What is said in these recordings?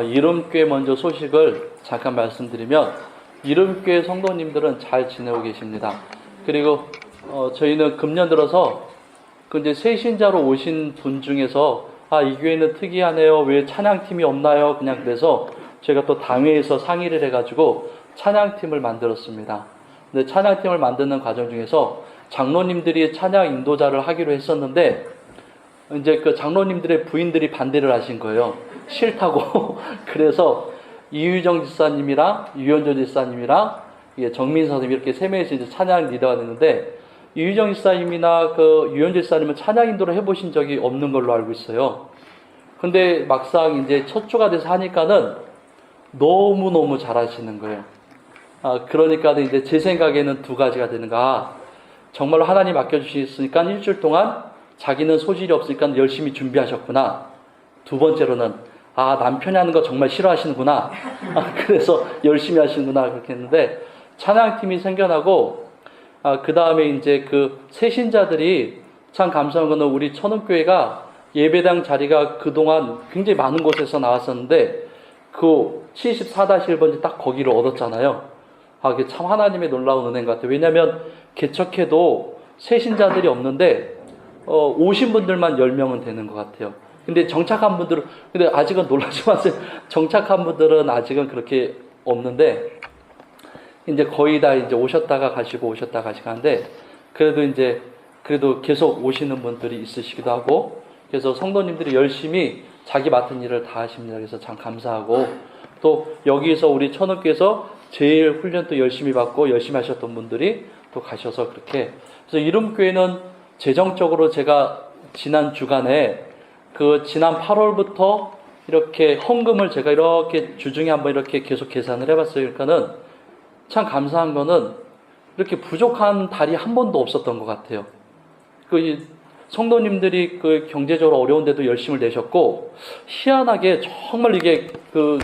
이름교회 먼저 소식을 잠깐 말씀드리면, 이름교회 성도님들은 잘 지내고 계십니다. 그리고 저희는 금년 들어서 이제 새신자로 오신 분 중에서 이 교회는 특이하네요. 왜 찬양팀이 없나요? 그냥 그래서 제가 또 당회에서 상의를 해가지고 찬양팀을 만들었습니다. 근데 찬양팀을 만드는 과정 중에서 장로님들이 찬양 인도자를 하기로 했었는데, 이제 그 장로님들의 부인들이 반대를 하신 거예요. 싫다고. 그래서 이유정 지사님이랑 유현조 지사님이랑 정민 선생님 이렇게 세 명이서 이제 찬양 리더가 됐는데, 이유정 지사님이나 그 유현조 지사님은 찬양 인도를 해보신 적이 없는 걸로 알고 있어요. 근데 막상 이제 첫 주가 돼서 하니까는 너무너무 잘하시는 거예요. 그러니까 이제 제 생각에는 두 가지가 되는가. 정말로 하나님 맡겨주셨으니까 일주일 동안 자기는 소질이 없으니까 열심히 준비하셨구나. 두 번째로는 남편이 하는 거 정말 싫어하시는구나. 그래서 열심히 하시는구나. 그렇게 했는데, 찬양팀이 생겨나고, 그 다음에 이제 그 새신자들이 참 감사한 거는 우리 천흥교회가 예배당 자리가 그동안 굉장히 많은 곳에서 나왔었는데, 그 74-1번지 딱 거기를 얻었잖아요. 그게 참 하나님의 놀라운 은혜인 것 같아요. 왜냐면 개척해도 새신자들이 없는데, 오신 분들만 10명은 되는 것 같아요. 근데 정착한 분들은, 근데 아직은 놀라지 마세요. 정착한 분들은 아직은 그렇게 없는데, 이제 거의 다 이제 오셨다가 가시고 하는데, 그래도 계속 오시는 분들이 있으시기도 하고, 그래서 성도님들이 열심히 자기 맡은 일을 다 하십니다. 그래서 참 감사하고, 또 여기서 우리 천흑교에서 제일 훈련도 열심히 받고 열심히 하셨던 분들이 또 가셔서 그렇게. 그래서 이름교회는 재정적으로 제가 지난 주간에 지난 8월부터 이렇게 헌금을 제가 이렇게 주중에 한번 이렇게 계속 계산을 해봤어요. 그러니까는 참 감사한 거는 이렇게 부족한 달이 한 번도 없었던 것 같아요. 성도님들이 경제적으로 어려운데도 열심을 내셨고, 희한하게 정말 이게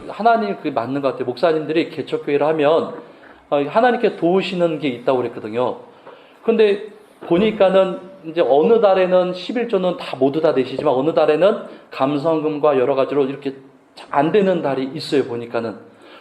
하나님 맞는 것 같아요. 목사님들이 개척교회를 하면 하나님께 도우시는 게 있다고 그랬거든요. 근데 보니까는 이제 어느 달에는 11조는 다 모두 다 내시지만 어느 달에는 감성금과 여러 가지로 이렇게 안 되는 달이 있어요, 보니까는.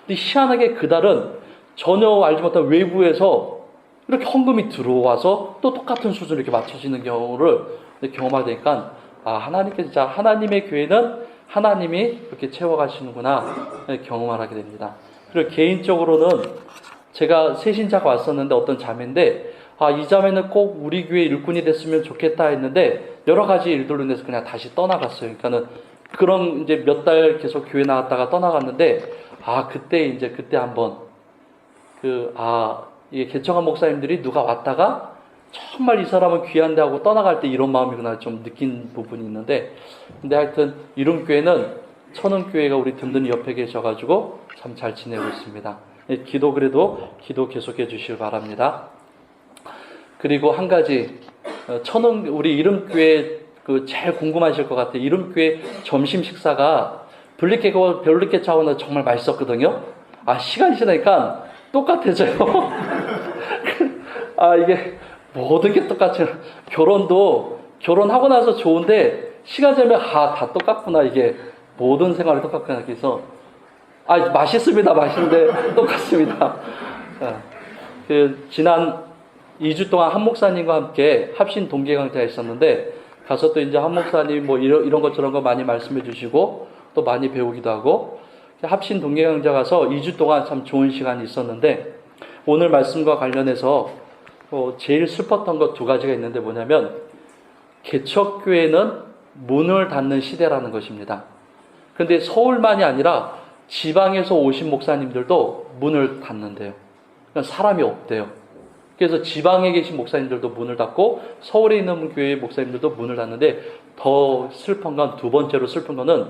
근데 희한하게 그 달은 전혀 알지 못한 외부에서 이렇게 헌금이 들어와서 또 똑같은 수준으로 이렇게 맞춰지는 경우를 경험하게 되니까, 하나님께 진짜 하나님의 교회는 하나님이 이렇게 채워가시는구나 경험하게 됩니다. 그리고 개인적으로는 제가 새신자가 왔었는데 어떤 자매인데, 이 자매는 꼭 우리 교회 일꾼이 됐으면 좋겠다 했는데 여러 가지 일들로 인해서 그냥 다시 떠나갔어요. 그러니까는 그런 이제 몇 달 계속 교회 나왔다가 떠나갔는데, 그때 한번 이게 개척한 목사님들이 누가 왔다가 정말 이 사람은 귀한데 하고 떠나갈 때 이런 마음이구나 좀 느낀 부분이 있는데, 근데 하여튼 이름교회는 천흥교회가 우리 든든히 옆에 계셔가지고 참 잘 지내고 있습니다. 기도 계속해 주시길 바랍니다. 그리고 한 가지, 우리 이름교회 제일 궁금하실 것 같아요. 이름교회 점심 식사가 별리케 차원에서 정말 맛있었거든요. 시간이 지나니까 똑같아져요. 이게 모든 게 똑같아요. 결혼하고 나서 좋은데 시간 지나면 다 똑같구나. 이게 모든 생활이 똑같구나. 그래서 맛있습니다. 맛있는데 똑같습니다. 지난 2주 동안 한 목사님과 함께 합신 동계 강좌에 있었는데, 가서 또 이제 한 목사님 이런 것 저런 거 많이 말씀해 주시고 또 많이 배우기도 하고, 합신 동계 강좌 가서 2주 동안 참 좋은 시간이 있었는데, 오늘 말씀과 관련해서 제일 슬펐던 것 두 가지가 있는데 뭐냐면, 개척교회는 문을 닫는 시대라는 것입니다. 근데 서울만이 아니라 지방에서 오신 목사님들도 문을 닫는데요. 그러니까 사람이 없대요. 그래서 지방에 계신 목사님들도 문을 닫고 서울에 있는 교회 목사님들도 문을 닫는데, 더 슬픈 건, 두 번째로 슬픈 거는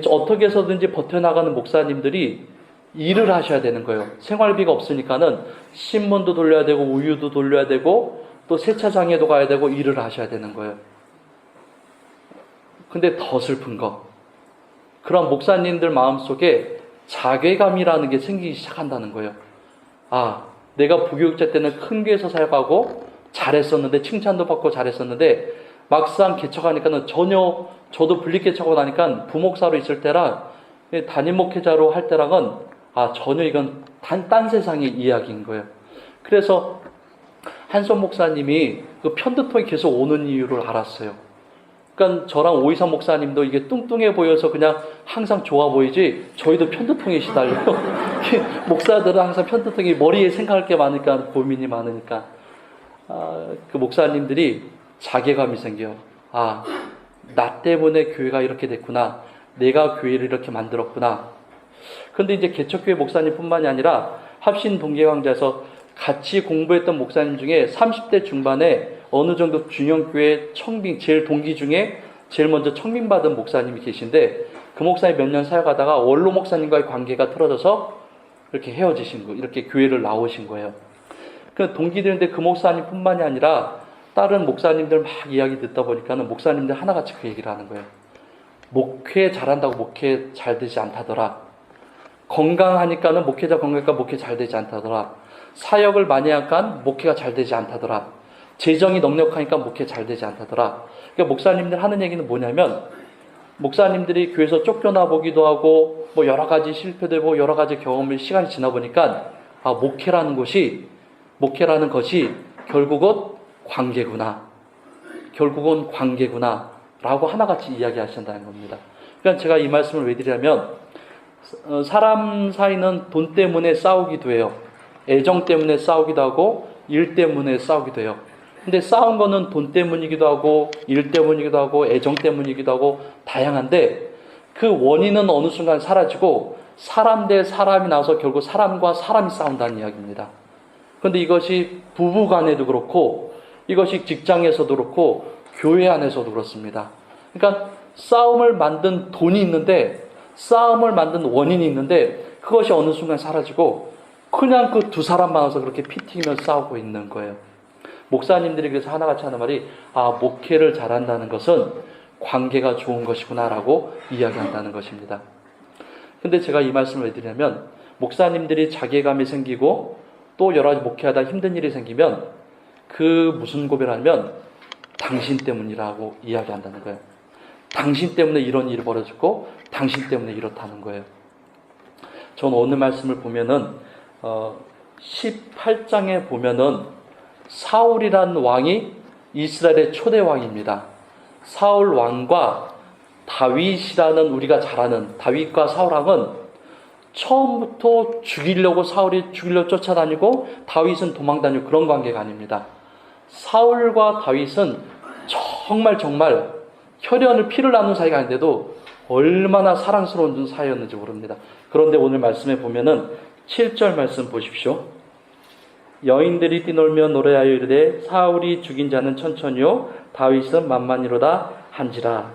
어떻게 해서든지 버텨나가는 목사님들이 일을 하셔야 되는 거예요. 생활비가 없으니까는 신문도 돌려야 되고 우유도 돌려야 되고 또 세차장에도 가야 되고 일을 하셔야 되는 거예요. 근데 더 슬픈 거, 그런 목사님들 마음속에 자괴감이라는 게 생기기 시작한다는 거예요. 내가 부교육자 때는 큰 교회에서 사역하고 잘했었는데, 칭찬도 받고 잘했었는데, 막상 개척하니까는 저도 분리 개척하고 나니까 부목사로 있을 때랑 담임 목회자로 할 때랑은 전혀 이건 딴 세상의 이야기인 거예요. 그래서 한son 목사님이 그 편두통이 계속 오는 이유를 알았어요. 그러니까 저랑 오이삼 목사님도 이게 뚱뚱해 보여서 그냥 항상 좋아 보이지 저희도 편두통에 시달려요. 목사들은 항상 편두통이 머리에 생각할 게 많으니까 고민이 많으니까 그 목사님들이 자괴감이 생겨요. 나 때문에 교회가 이렇게 됐구나. 내가 교회를 이렇게 만들었구나. 그런데 이제 개척교회 목사님뿐만이 아니라 합신 동계강좌에서 같이 공부했던 목사님 중에 30대 중반에 어느 정도 중형교회 청빙, 제일 동기 중에 제일 먼저 청빙받은 목사님이 계신데 그 목사님 몇 년 사역하다가 원로 목사님과의 관계가 틀어져서 이렇게 헤어지신 거, 이렇게 교회를 나오신 거예요. 그 동기들인데 그 목사님뿐만이 아니라 다른 목사님들 막 이야기 듣다 보니까는 목사님들 하나같이 그 얘기를 하는 거예요. 목회 잘한다고 목회 잘 되지 않다더라. 건강하니까는 목회자 건강하니까 목회 잘 되지 않다더라. 사역을 많이 하니까 목회가 잘 되지 않다더라. 재정이 넉넉하니까 목회 잘 되지 않다더라. 그러니까 목사님들 하는 얘기는 뭐냐면 목사님들이 교회에서 쫓겨나 보기도 하고 뭐 여러 가지 실패되고 여러 가지 경험을 시간이 지나 보니까 목회라는 것이 결국은 관계구나. 결국은 관계구나. 라고 하나같이 이야기하신다는 겁니다. 그러니까 제가 이 말씀을 왜 드리냐면 사람 사이는 돈 때문에 싸우기도 해요. 애정 때문에 싸우기도 하고 일 때문에 싸우기도 해요. 근데 싸운 거는 돈 때문이기도 하고 일 때문이기도 하고 애정 때문이기도 하고 다양한데 그 원인은 어느 순간 사라지고 사람 대 사람이 나와서 결국 사람과 사람이 싸운다는 이야기입니다. 그런데 이것이 부부 간에도 그렇고 이것이 직장에서도 그렇고 교회 안에서도 그렇습니다. 그러니까 싸움을 만든 돈이 있는데 싸움을 만든 원인이 있는데 그것이 어느 순간 사라지고 그냥 그 두 사람만 와서 그렇게 피 튀기면서 싸우고 있는 거예요. 목사님들이 그래서 하나같이 하는 말이 목회를 잘한다는 것은 관계가 좋은 것이구나라고 이야기한다는 것입니다. 근데 제가 이 말씀을 왜 드리냐면 목사님들이 자괴감이 생기고 또 여러 가지 목회하다 힘든 일이 생기면 그 무슨 고백하면 당신 때문이라고 이야기한다는 거예요. 당신 때문에 이런 일이 벌어졌고 당신 때문에 이렇다는 거예요. 저는 오늘 말씀을 보면은 18장에 보면은 사울이라는 왕이 이스라엘의 초대 왕입니다. 사울 왕과 다윗이라는 우리가 잘 아는 다윗과 사울 왕은 처음부터 사울이 죽이려고 쫓아다니고 다윗은 도망다니고 그런 관계가 아닙니다. 사울과 다윗은 정말 혈연을 피를 나눈 사이가 아닌데도 얼마나 사랑스러운 사이였는지 모릅니다. 그런데 오늘 말씀에 보면은 7절 말씀 보십시오. 여인들이 뛰놀며 노래하여 이르되 사울이 죽인 자는 천천히요 다윗은 만만이로다 한지라.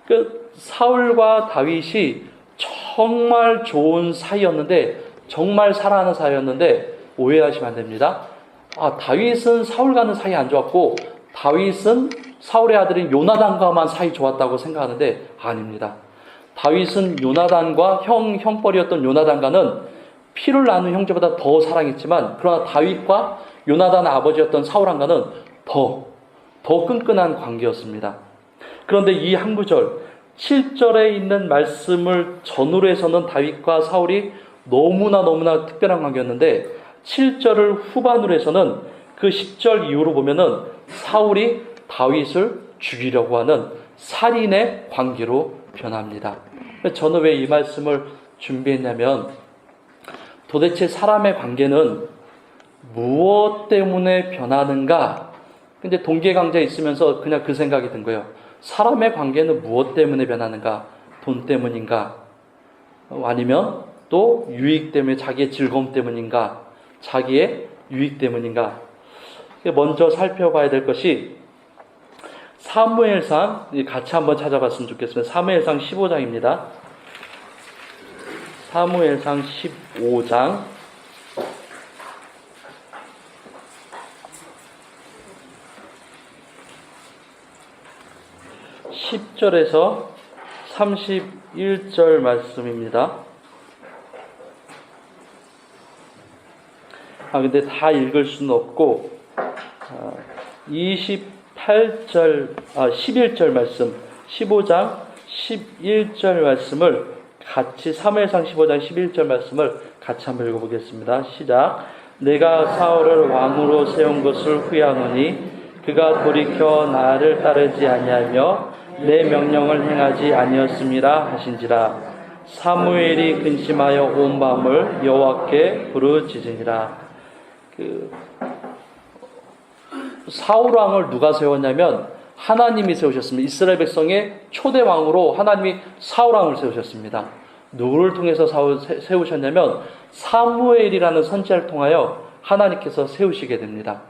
그 사울과 다윗이 정말 좋은 사이였는데 정말 사랑하는 사이였는데 오해하시면 안 됩니다. 다윗은 사울과는 사이 안 좋았고 다윗은 사울의 아들인 요나단과만 사이 좋았다고 생각하는데 아닙니다. 다윗은 요나단과 형벌이었던 요나단과는 피를 나눈 형제보다 더 사랑했지만 그러나 다윗과 요나단 아버지였던 사울왕과는 더 끈끈한 관계였습니다. 그런데 이 한 구절 7절에 있는 말씀을 전후로 해서는 다윗과 사울이 너무나 특별한 관계였는데 7절을 후반으로 해서는 그 10절 이후로 보면은 사울이 다윗을 죽이려고 하는 살인의 관계로 변합니다. 저는 왜 이 말씀을 준비했냐면 도대체 사람의 관계는 무엇 때문에 변하는가? 근데 동계강좌에 있으면서 그냥 그 생각이 든 거예요. 사람의 관계는 무엇 때문에 변하는가? 돈 때문인가? 아니면 또 유익 때문에 자기의 즐거움 때문인가? 자기의 유익 때문인가? 먼저 살펴봐야 될 것이 사무엘상 같이 한번 찾아봤으면 좋겠습니다. 사무엘상 15장입니다. 사무엘상 15장 10절에서 31절 말씀입니다. 근데 다 읽을 수는 없고 11절 말씀 15장 11절 말씀을 같이 사무엘상 15장 11절 말씀을 같이 한번 읽어보겠습니다. 시작. 내가 사울을 왕으로 세운 것을 후회하노니 그가 돌이켜 나를 따르지 아니하며 내 명령을 행하지 아니었음이라 하신지라. 사무엘이 근심하여 온 밤을 여호와께 부르짖으니라. 사울 왕을 누가 세웠냐면 하나님이 세우셨습니다. 이스라엘 백성의 초대 왕으로 하나님이 사울 왕을 세우셨습니다. 누구를 통해서 세우셨냐면 사무엘이라는 선지자를 통하여 하나님께서 세우시게 됩니다.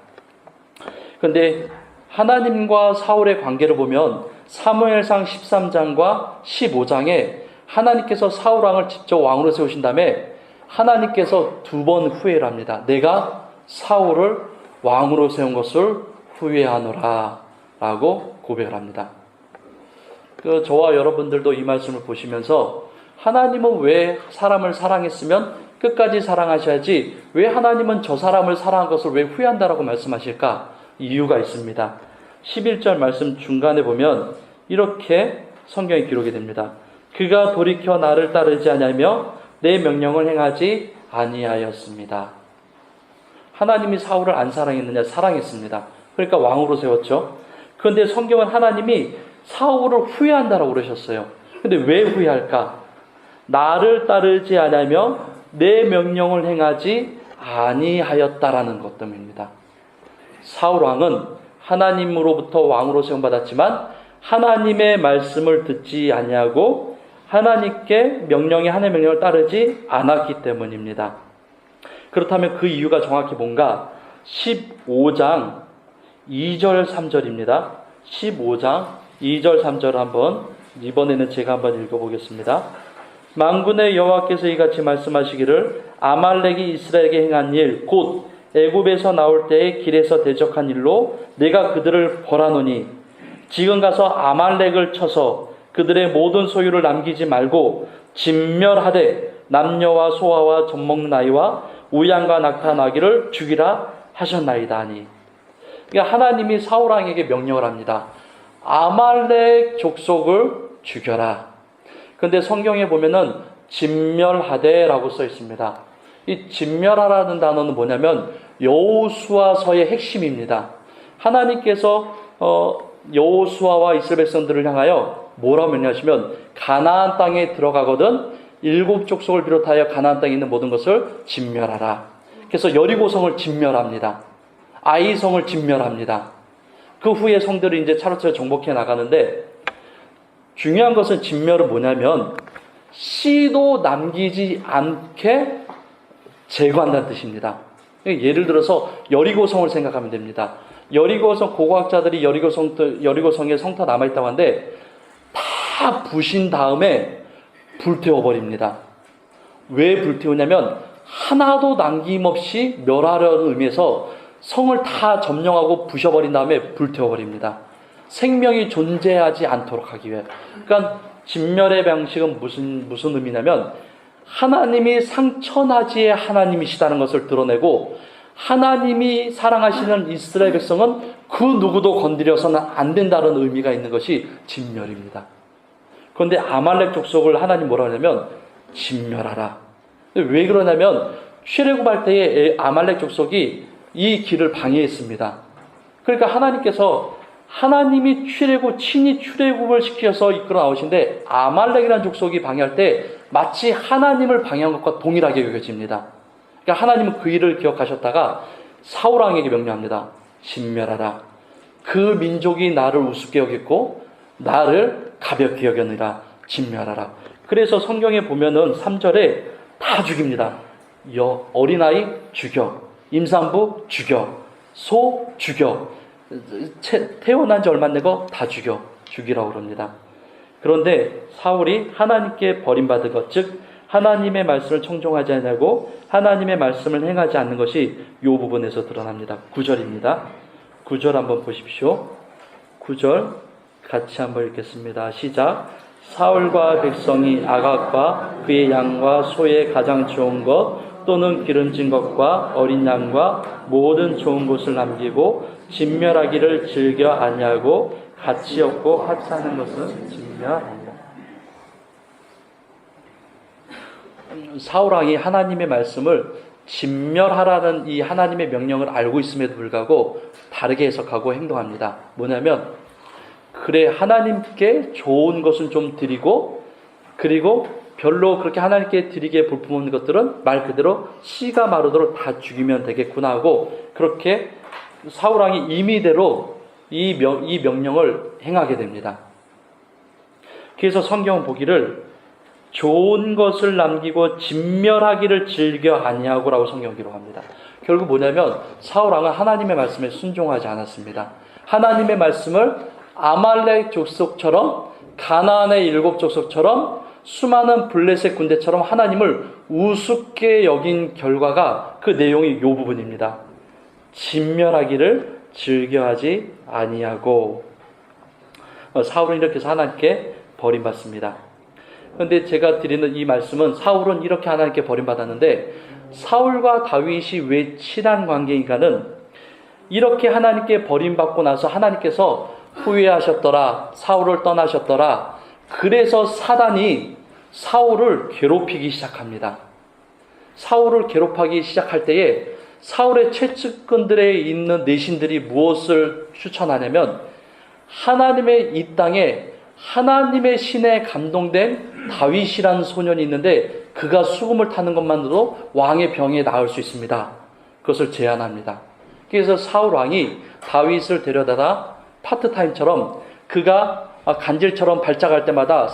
그런데 하나님과 사울의 관계를 보면 사무엘상 13장과 15장에 하나님께서 사울 왕을 직접 왕으로 세우신 다음에 하나님께서 두 번 후회를 합니다. 내가 사울을 왕으로 세운 것을 후회하노라 라고 고백을 합니다. 저와 여러분들도 이 말씀을 보시면서 하나님은 왜 사람을 사랑했으면 끝까지 사랑하셔야지 왜 하나님은 저 사람을 사랑한 것을 왜 후회한다라고 말씀하실까? 이유가 있습니다. 11절 말씀 중간에 보면 이렇게 성경에 기록이 됩니다. 그가 돌이켜 나를 따르지 아니하며 내 명령을 행하지 아니하였습니다. 하나님이 사울을 안 사랑했느냐? 사랑했습니다. 그러니까 왕으로 세웠죠. 그런데 성경은 하나님이 사울을 후회한다라고 그러셨어요. 근데 왜 후회할까? 나를 따르지 아니하며 내 명령을 행하지 아니하였다라는 것 때문입니다. 사울 왕은 하나님으로부터 왕으로 세움받았지만 하나님의 말씀을 듣지 아니하고 하나님의 명령을 따르지 않았기 때문입니다. 그렇다면 그 이유가 정확히 뭔가? 15장 2절 3절입니다. 15장 2절 3절 한번 이번에는 제가 한번 읽어보겠습니다. 만군의 여호와께서 이같이 말씀하시기를 아말렉이 이스라엘에게 행한 일 곧 애굽에서 나올 때에 길에서 대적한 일로 내가 그들을 벌하노니 지금 가서 아말렉을 쳐서 그들의 모든 소유를 남기지 말고 진멸하되 남녀와 소아와 젖먹는 아이와 우양과 낙타 나귀를 죽이라 하셨나이다 하니. 그러니까 하나님이 사울 왕에게 명령을 합니다. 아말렉 족속을 죽여라. 그런데 성경에 보면은 진멸하되라고 써 있습니다. 이 진멸하라는 단어는 뭐냐면 여호수아서의 핵심입니다. 하나님께서 여호수아와 이스라엘 백성들을 향하여 뭐라고 명령하시면 가나안 땅에 들어가거든 7 족속을 비롯하여 가나안 땅에 있는 모든 것을 진멸하라. 그래서 여리고성을 진멸합니다. 아이성을 진멸합니다. 그 후에 성들이 이제 차로차로 정복해 나가는데 중요한 것은 진멸은 뭐냐면 씨도 남기지 않게 제거한다는 뜻입니다. 예를 들어서 여리고성을 생각하면 됩니다. 여리고성 고고학자들이 여리고성에 성터 남아있다고 하는데 다 부신 다음에 불태워버립니다. 왜 불태우냐면 하나도 남김없이 멸하려는 의미에서 성을 다 점령하고 부셔버린 다음에 불태워버립니다. 생명이 존재하지 않도록 하기 위해. 그러니까 진멸의 방식은 무슨 의미냐면 하나님이 상천하지의 하나님이시다는 것을 드러내고 하나님이 사랑하시는 이스라엘 백성은 그 누구도 건드려서는 안 된다는 의미가 있는 것이 진멸입니다. 그런데 아말렉 족속을 하나님 뭐라 하냐면 진멸하라. 왜 그러냐면 출애굽할 때에 아말렉 족속이 이 길을 방해했습니다. 그러니까 하나님이 친히 출애굽을 시켜서 이끌어 나오신데 아말렉이라는 족속이 방해할 때 마치 하나님을 방해한 것과 동일하게 여겨집니다. 그러니까 하나님은 그 일을 기억하셨다가 사울 왕에게 명령합니다. 진멸하라. 그 민족이 나를 우습게 여겼고 나를 가볍게 여겼느라 진멸하라. 그래서 성경에 보면은 3절에 다 죽입니다. 어린아이 죽여, 임산부 죽여, 소 죽여, 태어난 지 얼마 안 된 거 다 죽이라고 그럽니다. 그런데 사울이 하나님께 버림받은 것, 즉 하나님의 말씀을 청종하지 않고 하나님의 말씀을 행하지 않는 것이 이 부분에서 드러납니다. 9절입니다. 9절 한번 보십시오. 9절 같이 한번 읽겠습니다. 시작. 사울과 백성이 아각과 그의 양과 소의 가장 좋은 것 또는 기름진 것과 어린 양과 모든 좋은 것을 남기고 진멸하기를 즐겨 아니하고 가치 없고 하찮은 것은 진멸하니라. 사울 왕이 하나님의 말씀을 진멸하라는 이 하나님의 명령을 알고 있음에도 불구하고 다르게 해석하고 행동합니다. 뭐냐면, 그래, 하나님께 좋은 것은 좀 드리고, 그리고 별로 그렇게 하나님께 드리기에 볼품없는 것들은 말 그대로 씨가 마르도록 다 죽이면 되겠구나 하고, 그렇게 사울 왕이 임의대로 이 명령을 행하게 됩니다. 그래서 성경은 보기를 좋은 것을 남기고 진멸하기를 즐겨 아니하고라고 성경은 기록합니다. 결국 뭐냐면 사울 왕은 하나님의 말씀에 순종하지 않았습니다. 하나님의 말씀을 아말렉 족속처럼, 가나안의 7 족속처럼, 수많은 블레셋 군대처럼 하나님을 우습게 여긴 결과가 그 내용이 이 부분입니다. 진멸하기를 즐겨하지 아니하고, 사울은 이렇게 해서 하나님께 버림받습니다. 그런데 제가 드리는 이 말씀은, 사울은 이렇게 하나님께 버림받았는데 사울과 다윗이 왜 친한 관계인가는, 이렇게 하나님께 버림받고 나서 하나님께서 후회하셨더라, 사울을 떠나셨더라, 그래서 사단이 사울을 괴롭히기 시작합니다. 사울을 괴롭히기 시작할 때에 사울의 최측근들에 있는 내신들이 무엇을 추천하냐면, 하나님의 이 땅에 하나님의 신에 감동된 다윗이라는 소년이 있는데 그가 수금을 타는 것만으로도 왕의 병에 나을 수 있습니다. 그것을 제안합니다. 그래서 사울 왕이 다윗을 데려다가 파트타임처럼, 그가 간질처럼 발작할 때마다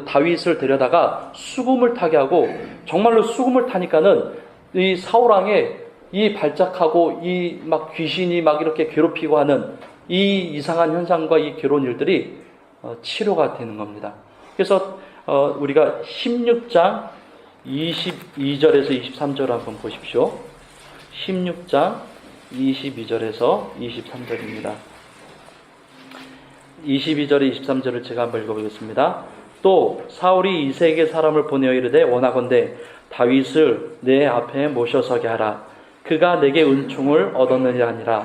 다윗을 데려다가 수금을 타게 하고, 정말로 수금을 타니까는 이 사울 왕의 이 발작하고 이 막 귀신이 막 이렇게 괴롭히고 하는 이 이상한 현상과 이 괴로운 일들이 치료가 되는 겁니다. 그래서 우리가 16장 22절에서 23절 한번 보십시오. 16장 22절에서 23절입니다. 22절에 23절을 제가 한번 읽어보겠습니다. 또 사울이 이새에게 사람을 보내어 이르되, 원하건대 다윗을 내 앞에 모셔서게 하라. 그가 내게 은총을 얻었느냐 하니라.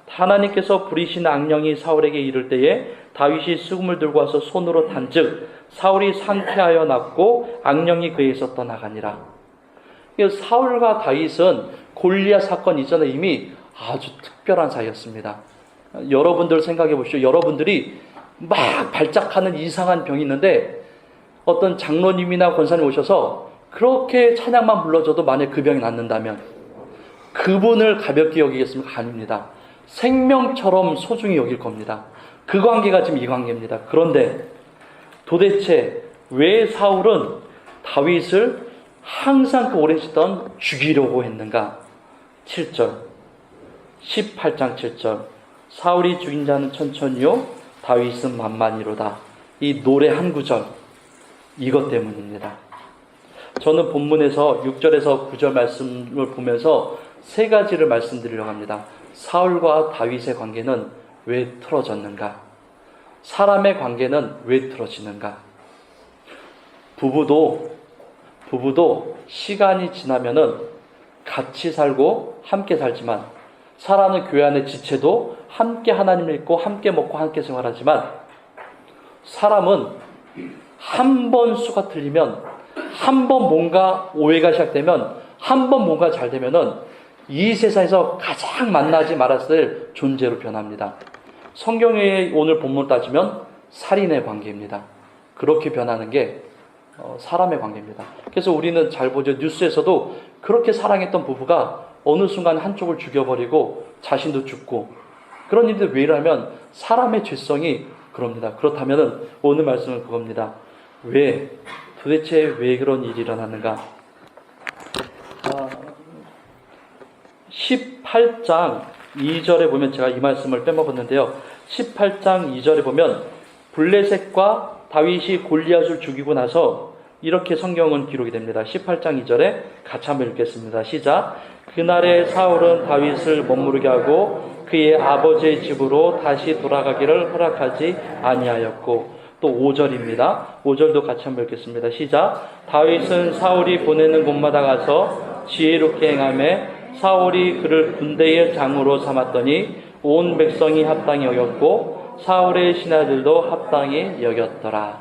하나님께서 부리신 악령이 사울에게 이를 때에 다윗이 수금을 들고 와서 손으로 탄즉 사울이 상쾌하여 낫고 악령이 그에게서 떠나가니라. 사울과 다윗은 골리앗 사건 이전에 이미 아주 특별한 사이였습니다. 여러분들 생각해 보십시오. 여러분들이 막 발작하는 이상한 병이 있는데 어떤 장로님이나 권사님 오셔서 그렇게 찬양만 불러줘도 만약 그 병이 낫는다면 그분을 가볍게 여기겠습니까? 아닙니다. 생명처럼 소중히 여길 겁니다. 그 관계가 지금 이 관계입니다. 그런데 도대체 왜 사울은 다윗을 항상 그 오래 지던 죽이려고 했는가? 7절, 18장 7절. 사울이 죽인 자는 천천히요, 다윗은 만만히로다. 이 노래 한 구절, 이것 때문입니다. 저는 본문에서 6절에서 9절 말씀을 보면서 세 가지를 말씀드리려고 합니다. 사울과 다윗의 관계는 왜 틀어졌는가? 사람의 관계는 왜 틀어지는가? 부부도 시간이 지나면은 같이 살고 함께 살지만, 살아가는 교회 안의 지체도 함께 하나님을 믿고 함께 먹고 함께 생활하지만, 사람은 한 번 수가 틀리면, 한 번 뭔가 오해가 시작되면, 한 번 뭔가 잘 되면은 이 세상에서 가장 만나지 말았을 존재로 변합니다. 성경의 오늘 본문 따지면 살인의 관계입니다. 그렇게 변하는 게 사람의 관계입니다. 그래서 우리는 잘 보죠. 뉴스에서도 그렇게 사랑했던 부부가 어느 순간 한쪽을 죽여버리고 자신도 죽고, 그런 일들 왜 이러냐면 사람의 죄성이 그럽니다. 그렇다면 오늘 말씀은 그겁니다. 도대체 왜 그런 일이 일어났는가? 18장 2절에 보면, 제가 이 말씀을 빼먹었는데요. 18장 2절에 보면 블레셋과 다윗이 골리앗을 죽이고 나서 이렇게 성경은 기록이 됩니다. 18장 2절에 같이 한번 읽겠습니다. 시작. 그날에 사울은 다윗을 머무르게 하고 그의 아버지의 집으로 다시 돌아가기를 허락하지 아니하였고, 또 5절입니다. 5절도 같이 한번 읽겠습니다. 시작. 다윗은 사울이 보내는 곳마다 가서 지혜롭게 행하며 사울이 그를 군대의 장으로 삼았더니 온 백성이 합당히 여겼고 사울의 신하들도 합당히 여겼더라.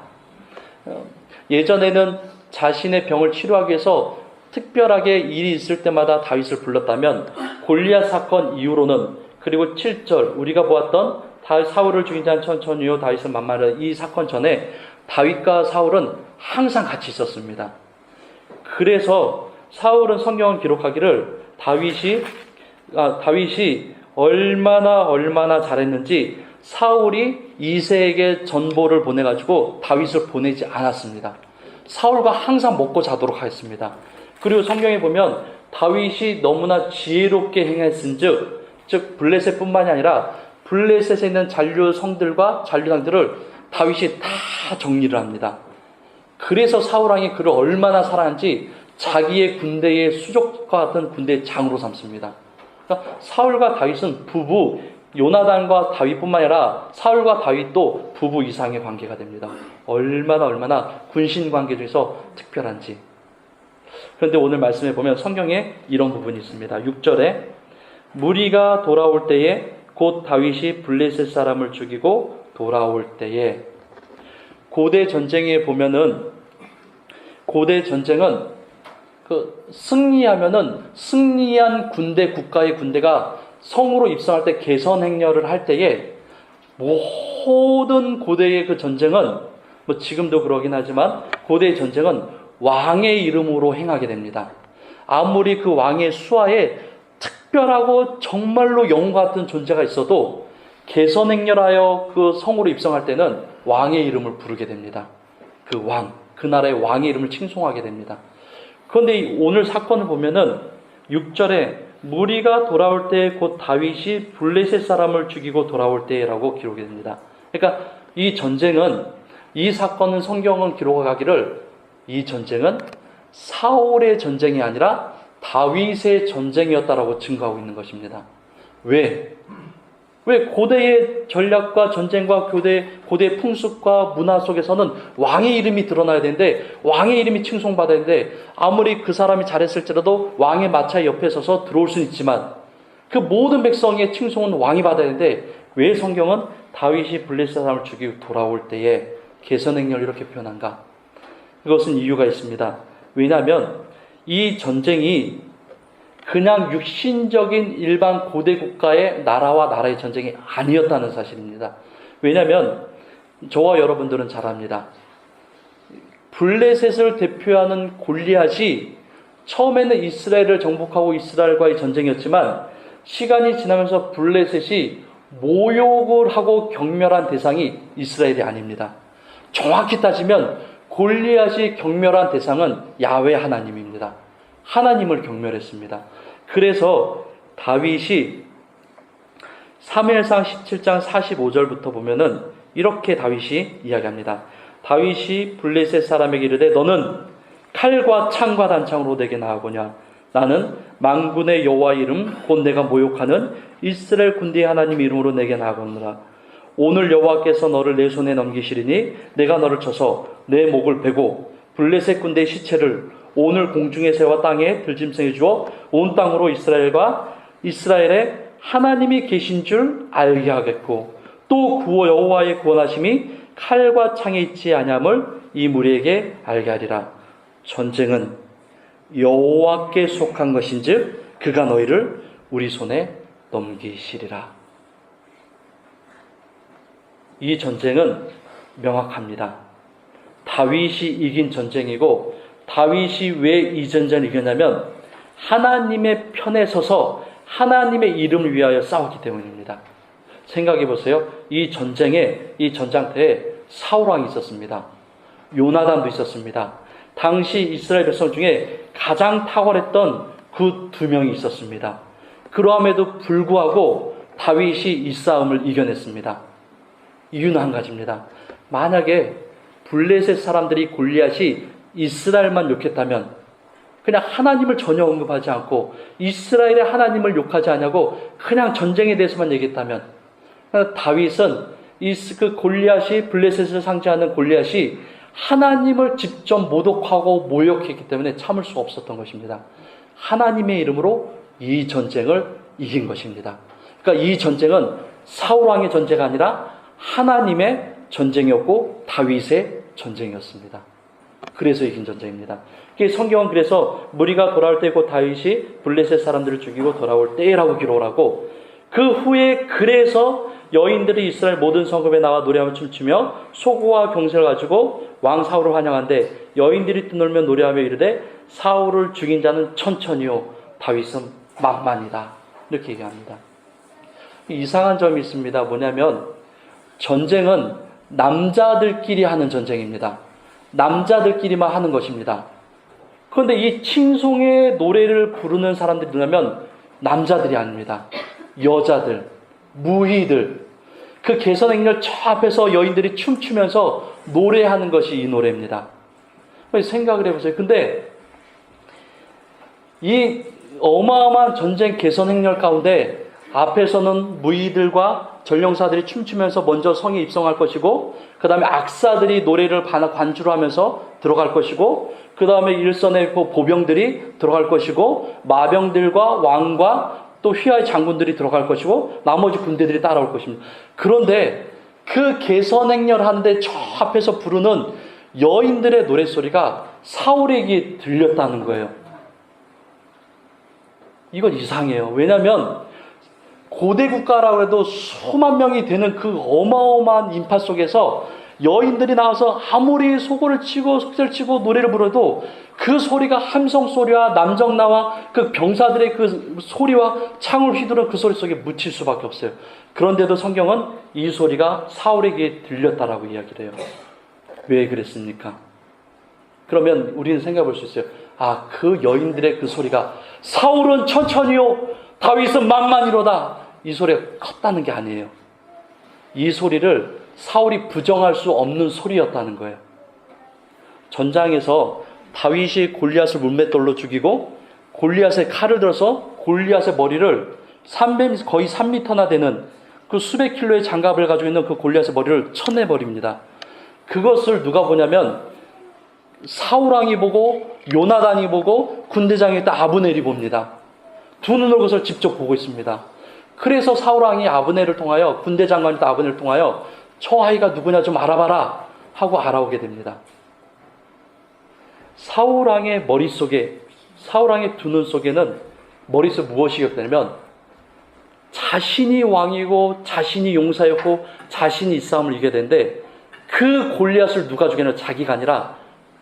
예전에는 자신의 병을 치료하기 위해서 특별하게 일이 있을 때마다 다윗을 불렀다면 골리앗 사건 이후로는, 그리고 7절 우리가 보았던 사울을 죽인 자는 천천히요 다윗을 만나는 이 사건 전에 다윗과 사울은 항상 같이 있었습니다. 그래서 사울은 성경을 기록하기를 다윗이 얼마나 잘했는지 사울이 이새에게 전보를 보내가지고 다윗을 보내지 않았습니다. 사울과 항상 먹고 자도록 하였습니다. 그리고 성경에 보면 다윗이 너무나 지혜롭게 행했은즉, 즉 블레셋뿐만이 아니라 블레셋에 있는 잔류 성들과 잔류당들을 다윗이 다 정리를 합니다. 그래서 사울왕이 그를 얼마나 사랑한지 자기의 군대의 수족과 같은 군대의 장으로 삼습니다. 그러니까 사울과 다윗은 부부, 요나단과 다윗뿐만 아니라 사울과 다윗도 부부 이상의 관계가 됩니다. 얼마나 군신 관계 중에서 특별한지. 그런데 오늘 말씀에 보면 성경에 이런 부분이 있습니다. 6절에 무리가 돌아올 때에 곧 다윗이 블레셋 사람을 죽이고 돌아올 때에, 고대 전쟁에 보면은 고대 전쟁은 승리하면은 승리한 군대, 국가의 군대가 성으로 입성할 때 개선 행렬을 할 때에 모든 고대의 그 전쟁은, 뭐 지금도 그러긴 하지만 고대의 전쟁은 왕의 이름으로 행하게 됩니다. 아무리 그 왕의 수하에 특별하고 정말로 영웅 같은 존재가 있어도 개선 행렬하여 그 성으로 입성할 때는 왕의 이름을 부르게 됩니다. 그 왕, 그 나라의 왕의 이름을 칭송하게 됩니다. 그런데 오늘 사건을 보면은 6절에 무리가 돌아올 때 곧 다윗이 블레셋 사람을 죽이고 돌아올 때라고 기록이 됩니다. 그러니까 이 전쟁은, 이 사건은 성경은 기록하기를 이 전쟁은 사울의 전쟁이 아니라 다윗의 전쟁이었다라고 증거하고 있는 것입니다. 왜 고대의 전략과 전쟁과 고대의 풍습과 문화 속에서는 왕의 이름이 드러나야 되는데, 왕의 이름이 칭송받아야 되는데, 아무리 그 사람이 잘했을지라도 왕의 마차 옆에 서서 들어올 수는 있지만 그 모든 백성의 칭송은 왕이 받아야 되는데, 왜 성경은 다윗이 블레셋 사람을 죽이고 돌아올 때에 개선행렬 이렇게 표현한가? 그것은 이유가 있습니다. 왜냐하면 이 전쟁이 그냥 육신적인 일반 고대 국가의 나라와 나라의 전쟁이 아니었다는 사실입니다. 왜냐하면 저와 여러분들은 잘 압니다. 블레셋을 대표하는 골리앗이 처음에는 이스라엘을 정복하고 이스라엘과의 전쟁이었지만 시간이 지나면서 블레셋이 모욕을 하고 경멸한 대상이 이스라엘이 아닙니다. 정확히 따지면 골리앗이 경멸한 대상은 야훼 하나님입니다. 하나님을 경멸했습니다. 그래서 다윗이 사무엘상 17장 45절부터 보면은 이렇게 다윗이 이야기합니다. 다윗이 블레셋 사람에게 이르되 너는 칼과 창과 단창으로 내게 나아오냐? 나는 만군의 여호와 이름 곧 내가 모욕하는 이스라엘 군대의 하나님 이름으로 내게 나아오느라. 오늘 여호와께서 너를 내 손에 넘기시리니 내가 너를 쳐서 내 목을 베고 블레셋 군대의 시체를 오늘 공중의 새와 땅에 들짐승해 주어 온 땅으로 이스라엘에 하나님이 계신 줄 알게 하겠고, 또 여호와의 구원하심이 칼과 창에 있지 아니함을 이 무리에게 알게 하리라. 전쟁은 여호와께 속한 것인즉 그가 너희를 우리 손에 넘기시리라. 이 전쟁은 명확합니다. 다윗이 이긴 전쟁이고, 다윗이 왜 이 전쟁을 이겼냐면 하나님의 편에 서서 하나님의 이름을 위하여 싸웠기 때문입니다. 생각해 보세요. 이 전장터에 사울왕이 있었습니다. 요나단도 있었습니다. 당시 이스라엘 백성 중에 가장 탁월했던 그 두 명이 있었습니다. 그러함에도 불구하고 다윗이 이 싸움을 이겨냈습니다. 이유는 한 가지입니다. 만약에 블레셋 사람들이 골리앗이 이스라엘만 욕했다면, 그냥 하나님을 전혀 언급하지 않고 이스라엘의 하나님을 욕하지 않냐고 그냥 전쟁에 대해서만 얘기했다면, 다윗은 그 골리앗이, 블레셋을 상징하는 골리앗이 하나님을 직접 모독하고 모욕했기 때문에 참을 수 없었던 것입니다. 하나님의 이름으로 이 전쟁을 이긴 것입니다. 그러니까 이 전쟁은 사울왕의 전쟁이 아니라 하나님의 전쟁이었고 다윗의 전쟁이었습니다. 그래서 이긴 전쟁입니다. 성경은 그래서 무리가 돌아올 때 곧 다윗이 블레셋 사람들을 죽이고 돌아올 때라고 기록을 하고, 그 후에 그래서 여인들이 이스라엘 모든 성읍에 나와 노래하며 춤추며 소고와 경세를 가지고 왕 사울을 환영한데, 여인들이 떠놀며 노래하며 이르되 사울을 죽인 자는 천천히요 다윗은 만만이다, 이렇게 얘기합니다. 이상한 점이 있습니다. 뭐냐면 전쟁은 남자들끼리 하는 전쟁입니다. 남자들끼리만 하는 것입니다. 그런데 이 칭송의 노래를 부르는 사람들이 누구냐면 남자들이 아닙니다. 여자들, 무희들, 그 개선행렬 저 앞에서 여인들이 춤추면서 노래하는 것이 이 노래입니다. 생각을 해보세요. 근데 이 어마어마한 전쟁 개선행렬 가운데 앞에서는 무희들과 전령사들이 춤추면서 먼저 성에 입성할 것이고, 그 다음에 악사들이 노래를 관주를 하면서 들어갈 것이고, 그 다음에 일선의 보병들이 들어갈 것이고, 마병들과 왕과 또 휘하의 장군들이 들어갈 것이고, 나머지 군대들이 따라올 것입니다. 그런데 그 개선행렬 하는데 저 앞에서 부르는 여인들의 노랫소리가 사울에게 들렸다는 거예요. 이건 이상해요. 왜냐하면 고대 국가라고 해도 수만 명이 되는 그 어마어마한 인파 속에서 여인들이 나와서 아무리 소고를 치고 속세를 치고 노래를 부르도 그 소리가 함성 소리와 남정나와 그 병사들의 그 소리와 창을 휘두르는 그 소리 속에 묻힐 수밖에 없어요. 그런데도 성경은 이 소리가 사울에게 들렸다라고 이야기를 해요. 왜 그랬습니까? 그러면 우리는 생각해 볼 수 있어요. 그 여인들의 그 소리가 사울은 천천히요 다윗은 만만히로다, 이 소리가 컸다는 게 아니에요. 이 소리를 사울이 부정할 수 없는 소리였다는 거예요. 전장에서 다윗이 골리앗을 물맷돌로 죽이고 골리앗의 칼을 들어서 골리앗의 머리를 거의 3m나 되는 그 수백 킬로의 장갑을 가지고 있는 그 골리앗의 머리를 쳐내버립니다. 그것을 누가 보냐면 사울왕이 보고 요나단이 보고 군대장이 있던 아브넬이 봅니다. 두 눈으로 그것을 직접 보고 있습니다. 그래서 사울왕이 아브넬을 통하여, 군대장관이었던 아브넬을 통하여 저 아이가 누구냐 좀 알아봐라 하고 알아오게 됩니다. 사울왕의 머릿속에, 사울왕의 두 눈 속에는 머릿속에 무엇이 기억되냐면 자신이 왕이고 자신이 용사였고 자신이 이 싸움을 이겨야 되는데, 그 골리앗을 누가 죽였냐, 자기가 아니라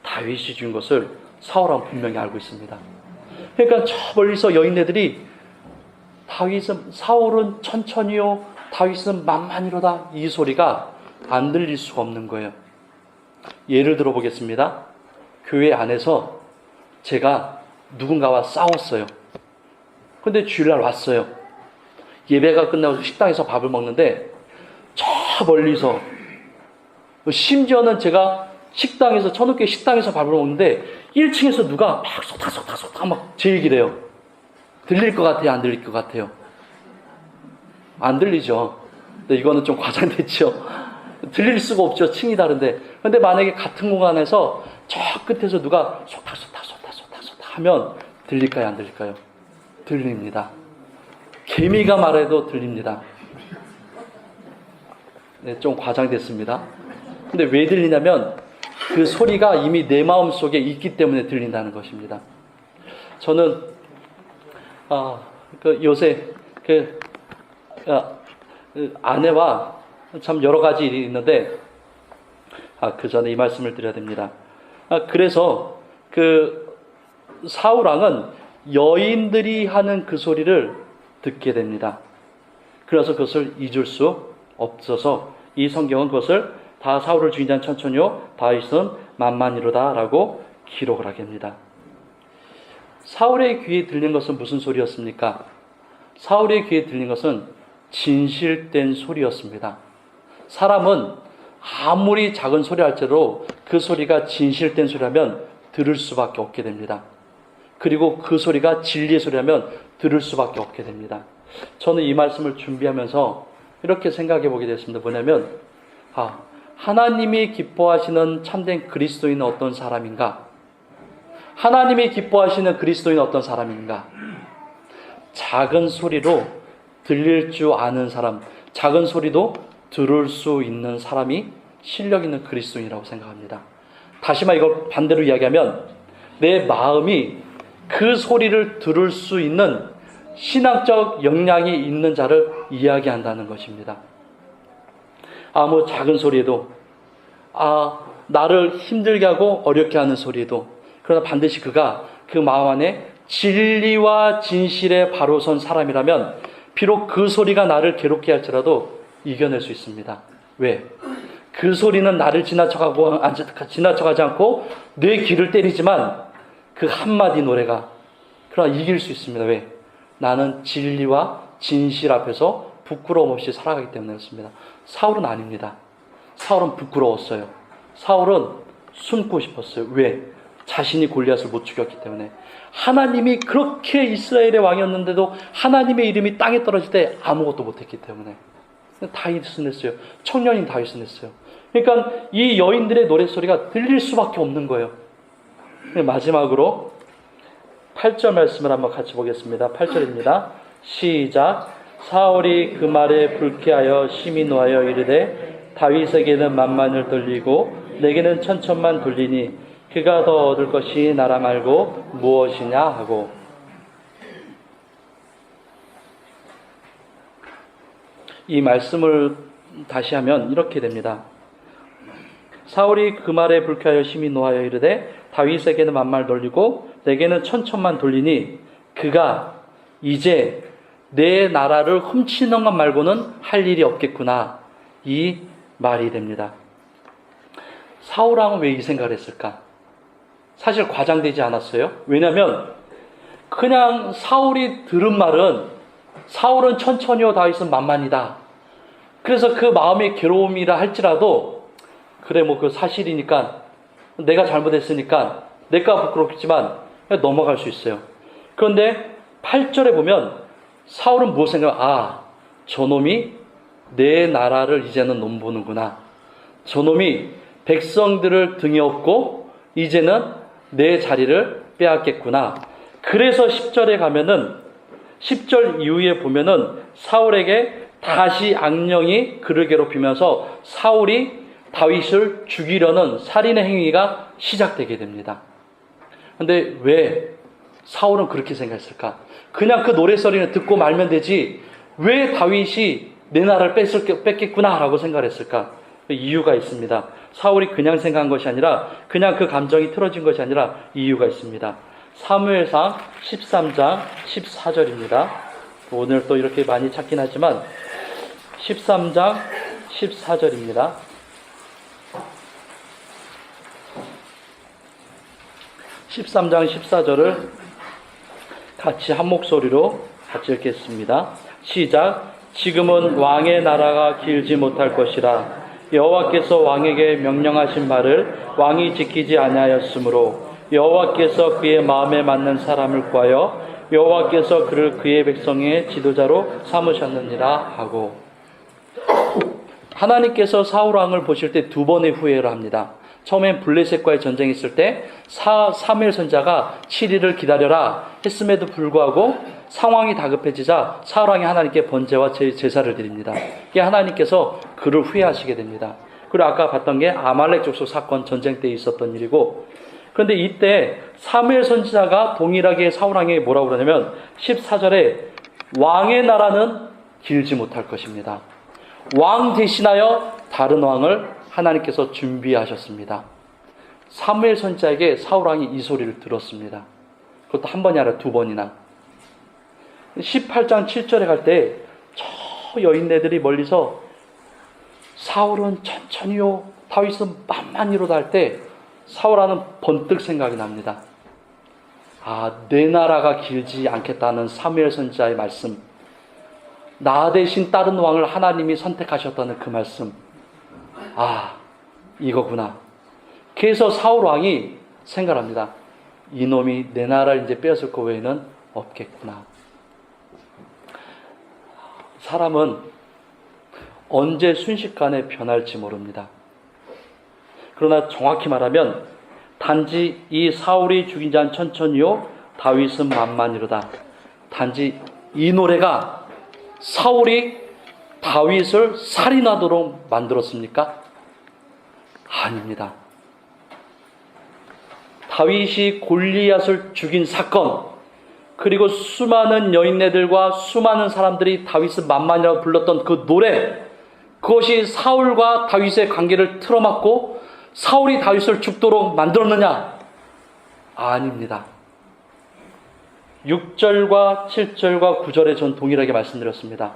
다윗이 죽인 것을 사울왕은 분명히 알고 있습니다. 그러니까 저 멀리서 여인네들이 사울은 천천히요 다윗은 만만히로다, 이 소리가 안 들릴 수가 없는 거예요. 예를 들어 보겠습니다. 교회 안에서 제가 누군가와 싸웠어요. 근데 주일날 왔어요. 예배가 끝나고 식당에서 밥을 먹는데 저 멀리서, 심지어는 제가 식당에서, 천우교회 식당에서 밥을 먹는데 1층에서 누가 막 소탁 막 제 얘기를 해요. 들릴 것 같아요? 안 들릴 것 같아요? 안 들리죠. 근데 이거는 좀 과장됐죠. 들릴 수가 없죠. 층이 다른데. 근데 만약에 같은 공간에서 저 끝에서 누가 소탁 하면 들릴까요? 안 들릴까요? 들립니다. 개미가 말해도 들립니다. 네, 좀 과장됐습니다. 근데 왜 들리냐면 그 소리가 이미 내 마음 속에 있기 때문에 들린다는 것입니다. 저는 요새 아내와 참 여러 가지 일이 있는데 그 전에 이 말씀을 드려야 됩니다. 그래서 그 사울왕은 여인들이 하는 그 소리를 듣게 됩니다. 그래서 그것을 잊을 수 없어서 이 성경은 그것을 다 사울을 죽인 자는 천천히요 다윗은 만만히로다 라고 기록을 하게 됩니다. 사울의 귀에 들린 것은 무슨 소리였습니까? 사울의 귀에 들린 것은 진실된 소리였습니다. 사람은 아무리 작은 소리 할지라도 그 소리가 진실된 소리라면 들을 수밖에 없게 됩니다. 그리고 그 소리가 진리의 소리라면 들을 수밖에 없게 됩니다. 저는 이 말씀을 준비하면서 이렇게 생각해 보게 됐습니다. 뭐냐면 하나님이 기뻐하시는 참된 그리스도인은 어떤 사람인가? 하나님이 기뻐하시는 그리스도인은 어떤 사람인가? 작은 소리로 들릴 줄 아는 사람, 작은 소리도 들을 수 있는 사람이 실력 있는 그리스도인이라고 생각합니다. 다시 말 이걸 반대로 이야기하면 내 마음이 그 소리를 들을 수 있는 신앙적 역량이 있는 자를 이야기한다는 것입니다. 아무 작은 소리에도, 나를 힘들게 하고 어렵게 하는 소리에도, 그러나 반드시 그가 그 마음 안에 진리와 진실에 바로 선 사람이라면 비록 그 소리가 나를 괴롭게 할지라도 이겨낼 수 있습니다. 왜? 그 소리는 나를 지나쳐가지 않고 내 귀를 때리지만 그 한마디 노래가 그러나 이길 수 있습니다. 왜? 나는 진리와 진실 앞에서 부끄러움 없이 살아가기 때문에 그렇습니다. 사울은 아닙니다. 사울은 부끄러웠어요. 사울은 숨고 싶었어요. 왜? 자신이 골리앗을 못 죽였기 때문에. 하나님이 그렇게 이스라엘의 왕이었는데도 하나님의 이름이 땅에 떨어질 때 아무것도 못했기 때문에. 다윗은 했어요. 청년인 다윗은 했어요. 그러니까 이 여인들의 노랫소리가 들릴 수밖에 없는 거예요. 마지막으로 8절 말씀을 한번 같이 보겠습니다. 8절입니다. 시작. 사울이 그 말에 불쾌하여 심히 노하여 이르되 다윗에게는 만만을 돌리고 내게는 천천만 돌리니 그가 더 얻을 것이 나라 말고 무엇이냐 하고. 이 말씀을 다시 하면 이렇게 됩니다. 사울이 그 말에 불쾌하여 심히 노하여 이르되 다윗에게는 만만을 돌리고 내게는 천천만 돌리니 그가 이제 내 나라를 훔치는 것 말고는 할 일이 없겠구나. 이 말이 됩니다. 사울왕은 왜 이 생각을 했을까? 사실 과장되지 않았어요. 왜냐하면 그냥 사울이 들은 말은 사울은 천천히요 다윗은 만만이다. 그래서 그 마음의 괴로움이라 할지라도 그래 뭐 그 사실이니까 내가 잘못했으니까 내가 부끄럽겠지만 그냥 넘어갈 수 있어요. 그런데 8절에 보면 사울은 무엇을 생각해? 저놈이 내 나라를 이제는 넘보는구나. 저놈이 백성들을 등에 업고 이제는 내 자리를 빼앗겠구나. 그래서 10절에 가면은 10절 이후에 보면은 사울에게 다시 악령이 그를 괴롭히면서 사울이 다윗을 죽이려는 살인의 행위가 시작되게 됩니다. 근데 왜 사울은 그렇게 생각했을까? 그냥 그 노래소리를 듣고 말면 되지 왜 다윗이 내 나라를 뺏겠구나 라고 생각을 했을까? 이유가 있습니다. 사울이 그냥 생각한 것이 아니라 그냥 그 감정이 틀어진 것이 아니라 이유가 있습니다. 사무엘상 13장 14절입니다. 오늘 또 이렇게 많이 찾긴 하지만 13장 14절입니다. 13장 14절을 같이 한 목소리로 같이 읽겠습니다. 시작. 지금은 왕의 나라가 길지 못할 것이라. 여호와께서 왕에게 명령하신 말을 왕이 지키지 아니하였으므로 여호와께서 그의 마음에 맞는 사람을 구하여 여호와께서 그를 그의 백성의 지도자로 삼으셨느니라 하고. 하나님께서 사울 왕을 보실 때 두 번의 후회를 합니다. 처음엔 블레셋과의 전쟁이 있을 때 사무엘 선지자가 7일을 기다려라 했음에도 불구하고 상황이 다급해지자 사울 왕이 하나님께 번제와 제사를 드립니다. 이게 하나님께서 그를 후회하시게 됩니다. 그리고 아까 봤던 게 아말렉 족속 사건 전쟁 때 있었던 일이고, 그런데 이때 사무엘 선지자가 동일하게 사울 왕에게 뭐라고 그러냐면 14절에 왕의 나라는 길지 못할 것입니다. 왕 대신하여 다른 왕을 하나님께서 준비하셨습니다. 사무엘 선지자에게 사울 왕이 이 소리를 들었습니다. 그것도 한 번이 아니라 두 번이나. 18장 7절에 갈 때 저 여인네들이 멀리서 사울은 천천히요 다윗은 만만히로다 할 때 사울 왕은 번뜩 생각이 납니다. 내 나라가 길지 않겠다는 사무엘 선지자의 말씀, 나 대신 다른 왕을 하나님이 선택하셨다는 그 말씀, 이거구나. 그래서 사울 왕이 생각합니다. 이놈이 내 나라를 이제 빼앗을 거 외에는 없겠구나. 사람은 언제 순식간에 변할지 모릅니다. 그러나 정확히 말하면 단지 이 사울이 죽인 자는 천천히요 다윗은 만만히로다. 단지 이 노래가 사울이 다윗을 살인하도록 만들었습니까? 아닙니다. 다윗이 골리앗을 죽인 사건, 그리고 수많은 여인네들과 수많은 사람들이 다윗을 만만이라고 불렀던 그 노래, 그것이 사울과 다윗의 관계를 틀어막고 사울이 다윗을 죽도록 만들었느냐? 아닙니다. 6절과 7절과 9절에 전 동일하게 말씀드렸습니다.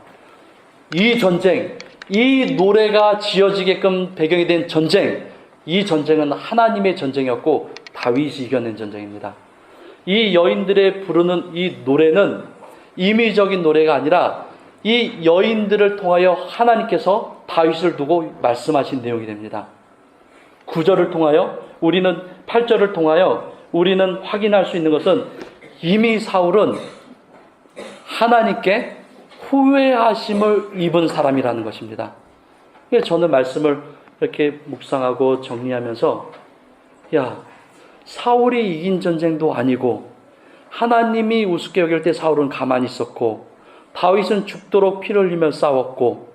이 전쟁, 이 노래가 지어지게끔 배경이 된 전쟁, 이 전쟁은 하나님의 전쟁이었고 다윗이 이겨낸 전쟁입니다. 이 여인들의 부르는 이 노래는 임의적인 노래가 아니라 이 여인들을 통하여 하나님께서 다윗을 두고 말씀하신 내용이 됩니다. 9절을 통하여 8절을 통하여 우리는 확인할 수 있는 것은 이미 사울은 하나님께 후회하심을 입은 사람이라는 것입니다. 저는 말씀을 이렇게 묵상하고 정리하면서 사울이 이긴 전쟁도 아니고 하나님이 우습게 여길 때 사울은 가만히 있었고 다윗은 죽도록 피를 흘리며 싸웠고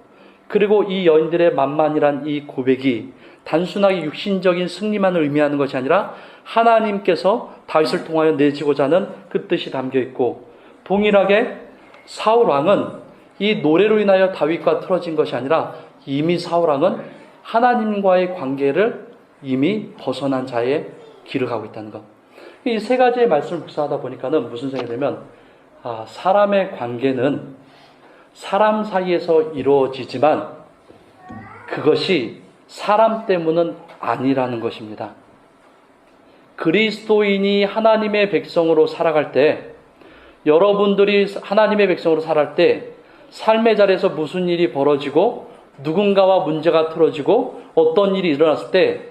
그리고 이 여인들의 만만이란 이 고백이 단순하게 육신적인 승리만을 의미하는 것이 아니라 하나님께서 다윗을 통하여 내지고자 하는 그 뜻이 담겨 있고 동일하게 사울 왕은 이 노래로 인하여 다윗과 틀어진 것이 아니라 이미 사울 왕은 하나님과의 관계를 이미 벗어난 자의 길을 가고 있다는 것. 이 세 가지의 말씀을 묵상하다 보니까는 무슨 생각이 들면 사람의 관계는 사람 사이에서 이루어지지만 그것이 사람 때문은 아니라는 것입니다. 그리스도인이 하나님의 백성으로 살아갈 때, 여러분들이 하나님의 백성으로 살아갈 때 삶의 자리에서 무슨 일이 벌어지고 누군가와 문제가 틀어지고 어떤 일이 일어났을 때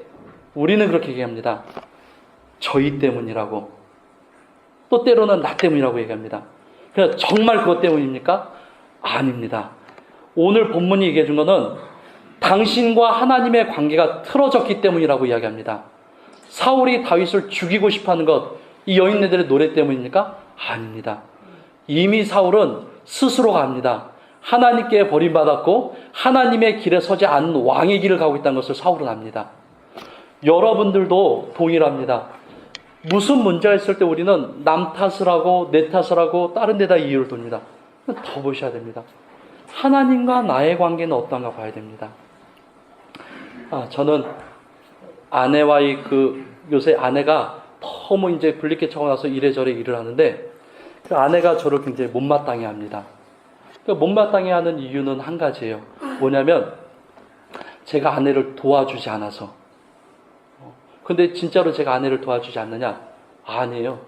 우리는 그렇게 얘기합니다. 저희 때문이라고. 또 때로는 나 때문이라고 얘기합니다. 그냥 정말 그것 때문입니까? 아닙니다. 오늘 본문이 얘기해 준 것은 당신과 하나님의 관계가 틀어졌기 때문이라고 이야기합니다. 사울이 다윗을 죽이고 싶어하는 것, 이 여인네들의 노래 때문입니까? 아닙니다. 이미 사울은 스스로가 압니다. 하나님께 버림받았고 하나님의 길에 서지 않는 왕의 길을 가고 있다는 것을 사울은 압니다. 여러분들도 동일합니다. 무슨 문제가 있을 때 우리는 남 탓을 하고 내 탓을 하고 다른 데다 이유를 둡니다. 더 보셔야 됩니다. 하나님과 나의 관계는 어떤가 봐야 됩니다. 저는 아내와의 요새 아내가 너무 이제 불리게 차고 나서 이래저래 일을 하는데 그 아내가 저를 굉장히 못마땅해 합니다. 못마땅해 하는 이유는 한 가지예요. 뭐냐면 제가 아내를 도와주지 않아서. 근데 진짜로 제가 아내를 도와주지 않느냐? 아니에요.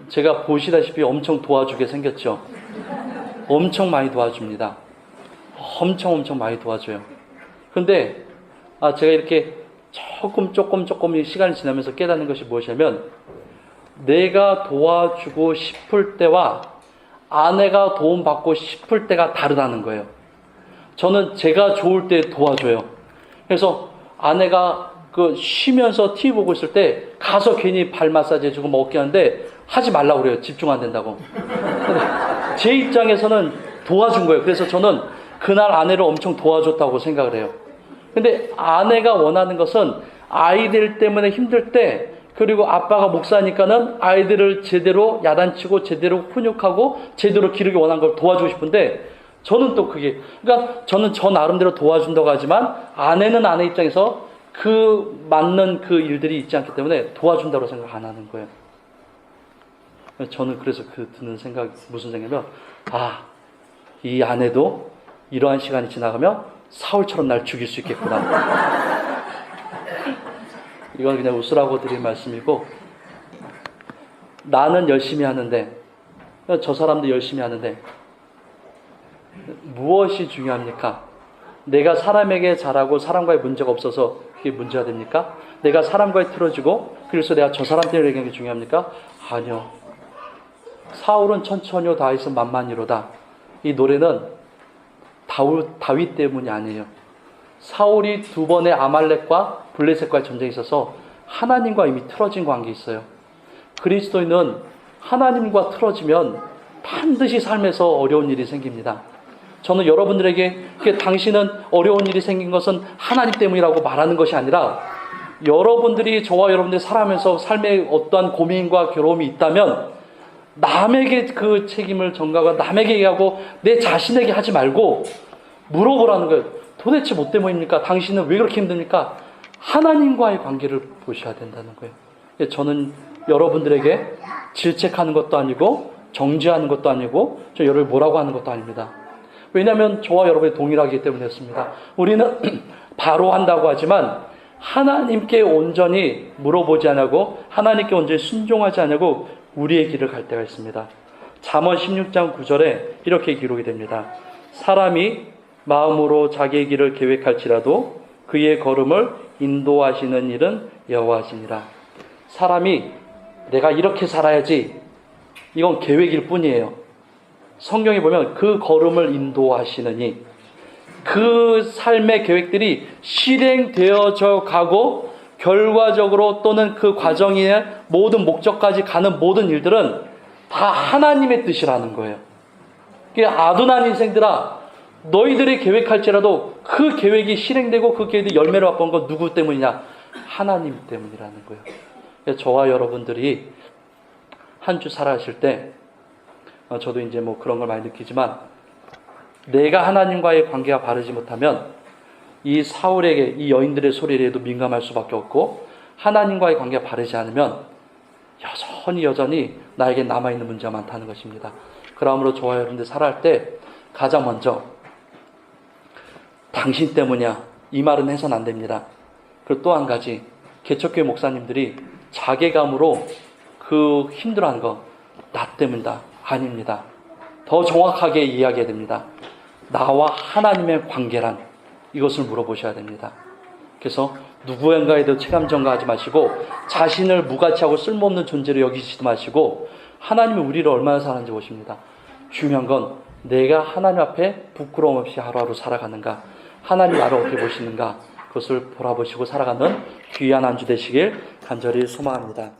제가 보시다시피 엄청 도와주게 생겼죠. 엄청 많이 도와줍니다. 엄청 많이 도와줘요. 근데 제가 이렇게 조금 시간이 지나면서 깨닫는 것이 무엇이냐면 내가 도와주고 싶을 때와 아내가 도움받고 싶을 때가 다르다는 거예요. 저는 제가 좋을 때 도와줘요. 그래서 아내가 쉬면서 TV 보고 있을 때 가서 괜히 발 마사지 해주고 뭐 어깨 하는데 하지 말라고 그래요. 집중 안 된다고. 근데 제 입장에서는 도와준 거예요. 그래서 저는 그날 아내를 엄청 도와줬다고 생각을 해요. 근데 아내가 원하는 것은 아이들 때문에 힘들 때 그리고 아빠가 목사니까는 아이들을 제대로 야단치고 제대로 훈육하고 제대로 기르기 원하는 걸 도와주고 싶은데 저는 또 그러니까 저는 저 나름대로 도와준다고 하지만 아내는 아내 입장에서 맞는 일들이 있지 않기 때문에 도와준다고 생각 안 하는 거예요. 저는 그래서 드는 생각이 무슨 생각이냐면 이 아내도 이러한 시간이 지나가면 사울처럼 날 죽일 수 있겠구나. 이건 그냥 웃으라고 드린 말씀이고 나는 열심히 하는데 저 사람도 열심히 하는데 무엇이 중요합니까? 내가 사람에게 잘하고 사람과의 문제가 없어서 그게 문제가 됩니까? 내가 사람과의 틀어지고 그래서 내가 저 사람 때문에 얘기하는 게 중요합니까? 아니요. 사울은 천천히요 다윗은 만만히로다. 이 노래는 다윗 때문이 아니에요. 사울이 2번의 아말렉과 블레셋과의 전쟁이 있어서 하나님과 이미 틀어진 관계에 있어요. 그리스도인은 하나님과 틀어지면 반드시 삶에서 어려운 일이 생깁니다. 저는 여러분들에게 당신은 어려운 일이 생긴 것은 하나님 때문이라고 말하는 것이 아니라 여러분들이 저와 여러분들이 살아가면서 삶에 어떠한 고민과 괴로움이 있다면 남에게 그 책임을 전가하고 남에게 얘기하고 내 자신에게 하지 말고 물어보라는 거예요. 도대체 뭐 때문입니까? 당신은 왜 그렇게 힘듭니까? 하나님과의 관계를 보셔야 된다는 거예요. 저는 여러분들에게 질책하는 것도 아니고 정죄하는 것도 아니고 저 여러분을 뭐라고 하는 것도 아닙니다. 왜냐하면 저와 여러분이 동일하기 때문이었습니다. 우리는 바로 한다고 하지만 하나님께 온전히 물어보지 않고 하나님께 온전히 순종하지 않고 우리의 길을 갈 때가 있습니다. 잠언 16장 9절에 이렇게 기록이 됩니다. 사람이 마음으로 자기의 길을 계획할지라도 그의 걸음을 인도하시는 일은 여호와시니라. 사람이 내가 이렇게 살아야지, 이건 계획일 뿐이에요. 성경에 보면 그 걸음을 인도하시느니 그 삶의 계획들이 실행되어져 가고 결과적으로 또는 그 과정의 모든 목적까지 가는 모든 일들은 다 하나님의 뜻이라는 거예요. 아둔한 인생들아, 너희들이 계획할지라도 그 계획이 실행되고 그 계획이 열매를 맛본 건 누구 때문이냐? 하나님 때문이라는 거예요. 저와 여러분들이 한 주 살아가실 때 저도 이제 뭐 그런 걸 많이 느끼지만 내가 하나님과의 관계가 바르지 못하면 이 사울에게 이 여인들의 소리에도 민감할 수밖에 없고 하나님과의 관계가 바르지 않으면 여전히 나에게 남아있는 문제가 많다는 것입니다. 그러므로 저와 여러분들 살아갈 때 가장 먼저 당신 때문이야 이 말은 해서는 안 됩니다. 그리고 또 한 가지 개척교회 목사님들이 자괴감으로 그 힘들어하는 거 나 때문이다. 아닙니다. 더 정확하게 이야기해야 됩니다. 나와 하나님의 관계란 이것을 물어보셔야 됩니다. 그래서 누구인가에 대해 체감 전가하지 마시고 자신을 무가치하고 쓸모없는 존재로 여기지도 마시고 하나님이 우리를 얼마나 사랑하는지 보십니다. 중요한 건 내가 하나님 앞에 부끄러움 없이 하루하루 살아가는가, 하나님 나를 어떻게 보시는가, 그것을 돌아보시고 살아가는 귀한 한 주 되시길 간절히 소망합니다.